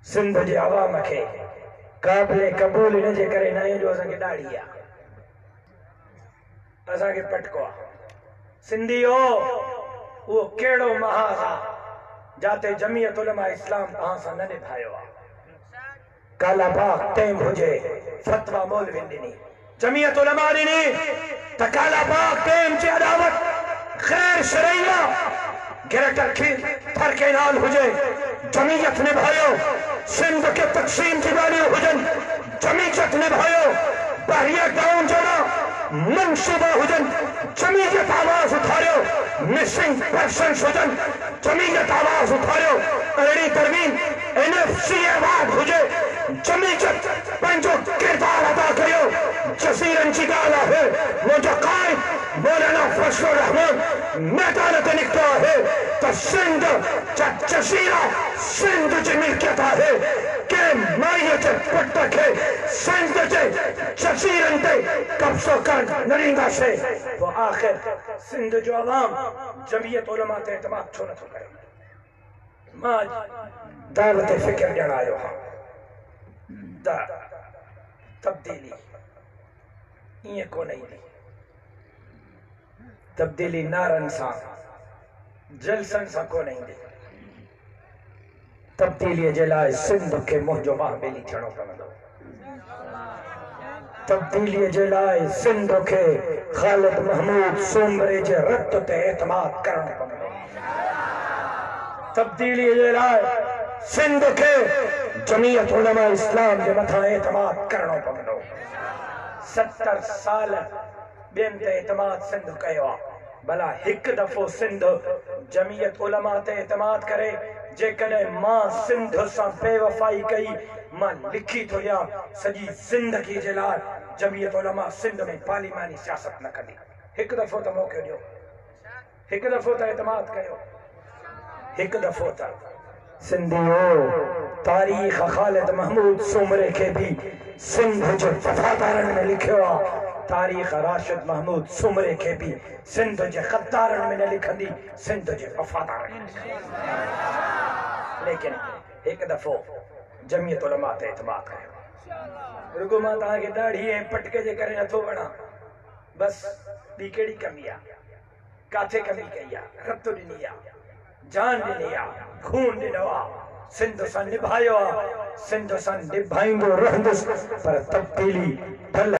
सिंध जे आवाम के काबिले कबूल इन जे करे न जो असांखे ॾाढ़ी आहे, असांखे पटको आहे। सिंधी हो वो केड़ो महाज आहे जाते जमीयत उलमा इस्लाम तहां सां न निभायो आहे। काला बाग टेम हुजे फतवा मौलवी ॾिनी, जमीयत उलमा ॾिनी त काला बाग टेम जी अदावत गैर शरईया गिरटर की फर्के नाल हुजे, जमीयत निभायो। सिंध के तकसीम की वालियों हुजन, जमीयत निभायो। बहरिया गांव जड़ा मनसूबा हुजन, जमीयत आवाज उठायो। मिसिंग पर्सन हुजन, जमीयत आवाज उठायो। अहिड़ी तरमीम एनएफसी आवाज हुजे, जमीयत पंहिंजो किरदार अदा करियो। जसीरन जी ॻाल्हि आहे, मुंहिंजो क़ाइद मौलाना फजलुर रहमान मैदान ते निकितो आहे त सिंध जा जसीरा सिंध जी मिल्कियत आहे। के माईअ जे पुट खे सिंध जे जसीरनि ते कब्ज़ो करणु न ॾींदासीं। पोइ आख़िर सिंध जो अवाम जमीयत उलमा ते एतमाद छो नथो करे? मां दावत फ़िक्र ॾियण आयो आहियां त तब्दीली ईअं कोन ईंदी। तब्दीली नारनि सां जलसनि सां कोन ईंदी। तब्दीलीअ जे लाइ सिंध खे मुंहिंजो महाबेली थियणो पवंदो। तब्दीलीअ जे लाइ सिंध खे ख़ालिद महमूद सोमरे जे रत ते एतमाद करणो पवंदो। तब्दीलीअ जे लाइ सिंध खे जमीयत उलमा इस्लाम जे मथां एतमाद करणो पवंदो। 70 साल ॿियनि ते एतमाद सिंध कयो आहे, भला हिकु दफ़ो सिंध जमीयत उलमा ते एतमाद करे। जेकॾहिं मां सिंध सां बेवफ़ाई कई, मां लिखी थो ॾियां सॼी ज़िंदगी जे लाइ जमीयत उलमा सिंध में पार्लिमानी सियासत न कंदी। हिकु दफ़ो त मौक़ो ॾियो, हिकु दफ़ो त एतमाद कयो, हिकु दफ़ो त। सिंधियो तारीख़ ख़ालिद महमूद सोमरे के भी सिंध जे वफ़ादारनि में लिखियो आहे, तारीख़ राशिद महमूद सोमरे के भी सिंध जे ग़द्दारनि में न लिखंदी, सिंध जे वफ़ादारनि में। लेकिन एक दफ़ो जमीयत उलमा ते एतमाद कयो। रुगो मां तव्हांखे ॾाढ़ी ऐं पटके जे करे नथो वणा, बस ॿी कहिड़ी कमी आहे? काथे कमी कई आहे? रत ॾिनी आहे, जान ॾिनी आहे, खून ॾिनो आहे, सिंध सां निभायो आहे, सिंध सां निभाईंदो रहंदुसि। पर तब्दीली